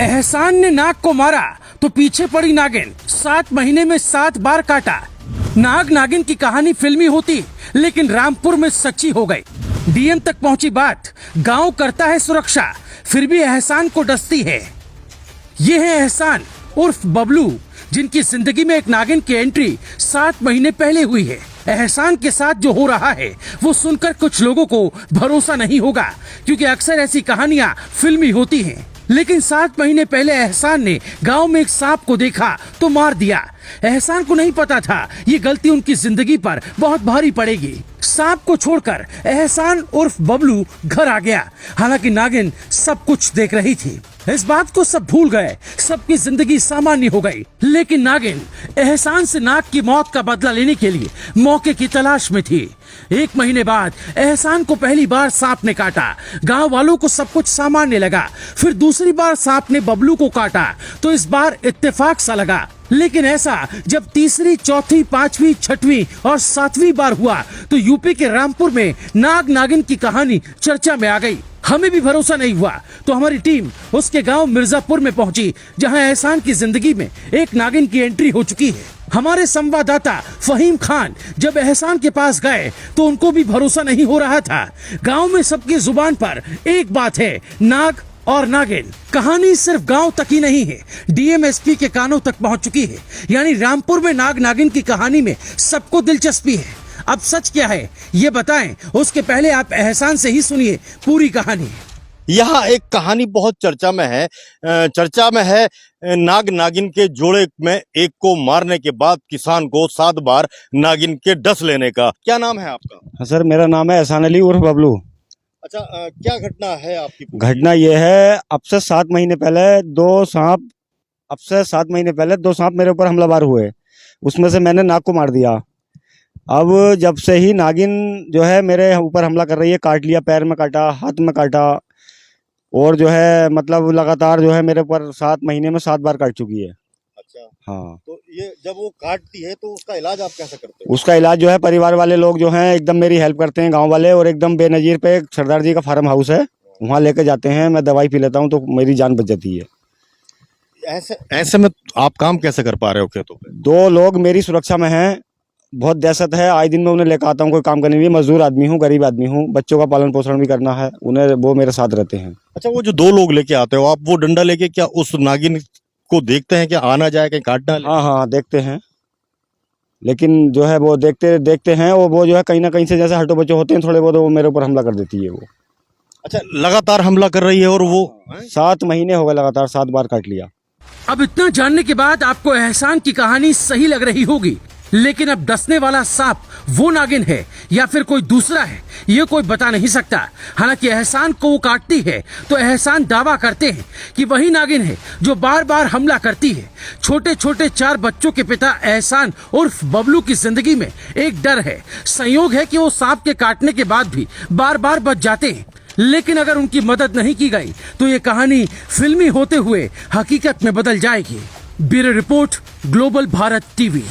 एहसान ने नाग को मारा तो पीछे पड़ी नागिन, 7 महीने में 7 बार काटा। नाग नागिन की कहानी फिल्मी होती, लेकिन रामपुर में सच्ची हो गई। डीएम तक पहुंची बात, गांव करता है सुरक्षा, फिर भी एहसान को डसती है। ये है एहसान उर्फ बबलू, जिनकी जिंदगी में एक नागिन की एंट्री 7 महीने पहले हुई है। एहसान के साथ जो हो रहा है वो सुनकर कुछ लोगों को भरोसा नहीं होगा, क्योंकि अक्सर ऐसी कहानियां फिल्मी होती हैं। लेकिन 7 महीने पहले एहसान ने गांव में एक सांप को देखा तो मार दिया। एहसान को नहीं पता था ये गलती उनकी जिंदगी पर बहुत भारी पड़ेगी। सांप को छोड़कर एहसान उर्फ बबलू घर आ गया। हालांकि नागिन सब कुछ देख रही थी। इस बात को सब भूल गए, सबकी जिंदगी सामान्य हो गई। लेकिन नागिन एहसान से नाग की मौत का बदला लेने के लिए मौके की तलाश में थी। 1 महीने बाद एहसान को पहली बार सांप ने काटा। गांव वालों को सब कुछ सामान्य लगा। फिर दूसरी बार सांप ने बबलू को काटा तो इस बार इत्तेफाक सा लगा। लेकिन ऐसा जब तीसरी, चौथी, 5वीं, 6वीं और 7वीं बार हुआ तो यूपी के रामपुर में नाग नागिन की कहानी चर्चा में आ गई। हमें भी भरोसा नहीं हुआ तो हमारी टीम उसके गांव मिर्जापुर में पहुंची, जहां एहसान की जिंदगी में एक नागिन की एंट्री हो चुकी है। हमारे संवाददाता फहीम खान जब एहसान के पास गए तो उनको भी भरोसा नहीं हो रहा था। गांव में सबकी जुबान पर एक बात है, नाग और नागिन। कहानी सिर्फ गांव तक ही नहीं है, डीएमएसपी के कानों तक पहुंच चुकी है। यानी रामपुर में नाग नागिन की कहानी में सबको दिलचस्पी है। अब सच क्या है ये बताएं, उसके पहले आप एहसान से ही सुनिए पूरी कहानी। यहाँ एक कहानी बहुत चर्चा में है नाग नागिन के जोड़े में एक को मारने के बाद किसान को 7 बार नागिन के डस लेने का। क्या नाम है आपका? सर मेरा नाम है एहसान अली उर्फ बबलू। अच्छा, क्या घटना है आपकी? घटना ये है, अब से 7 महीने पहले दो सांप मेरे ऊपर हमलावर हुए। उसमें से मैंने नाग को मार दिया। अब जब से ही नागिन जो है मेरे ऊपर हमला कर रही है, काट लिया, पैर में काटा, हाथ में काटा, और जो है मतलब लगातार जो है मेरे ऊपर 7 महीने में 7 बार काट चुकी है। अच्छा, हाँ। तो ये जब वो काटती है तो उसका इलाज आप कैसे करते हो? उसका इलाज जो है परिवार वाले लोग जो हैं एकदम मेरी हेल्प करते हैं, गांव वाले, और एकदम बेनजीर पे एक सरदार जी का फार्म हाउस है, वहाँ लेके जाते हैं। मैं दवाई पी लेता हूँ तो मेरी जान बच जाती है। ऐसे में आप काम कैसे कर पा रहे हो खेतों पे? 2 लोग मेरी सुरक्षा में हैं। बहुत दहशत है, आए दिन में उन्हें लेकर आता हूँ कोई काम करने के लिए। मजदूर आदमी हूँ, गरीब आदमी हूँ, बच्चों का पालन पोषण भी करना है उन्हें, वो मेरे साथ रहते हैं। अच्छा, वो जो 2 लोग लेके आते हो आप, वो डंडा लेके क्या उस नागिन को देखते हैं कि आना जाए कहीं काटना? हाँ देखते हैं, लेकिन जो है वो देखते हैं, वो जो है कहीं ना कहीं से जैसे हटो बच्चों होते हैं थोड़े बहुत, वो मेरे ऊपर हमला कर देती है वो। अच्छा, लगातार हमला कर रही है और वो 7 महीने हो गए, लगातार 7 बार काट लिया। अब इतना जानने के बाद आपको एहसान की कहानी सही लग रही होगी, लेकिन अब डसने वाला सांप वो नागिन है या फिर कोई दूसरा है, ये कोई बता नहीं सकता। हालांकि एहसान को वो काटती है तो एहसान दावा करते हैं कि वही नागिन है जो बार बार हमला करती है। छोटे छोटे 4 बच्चों के पिता एहसान उर्फ बबलू की जिंदगी में एक डर है। संयोग है कि वो सांप के काटने के बाद भी बार बार बच जाते हैं। लेकिन अगर उनकी मदद नहीं की गई तो ये कहानी फिल्मी होते हुए हकीकत में बदल जाएगी। Bureau report, global Bharat TV.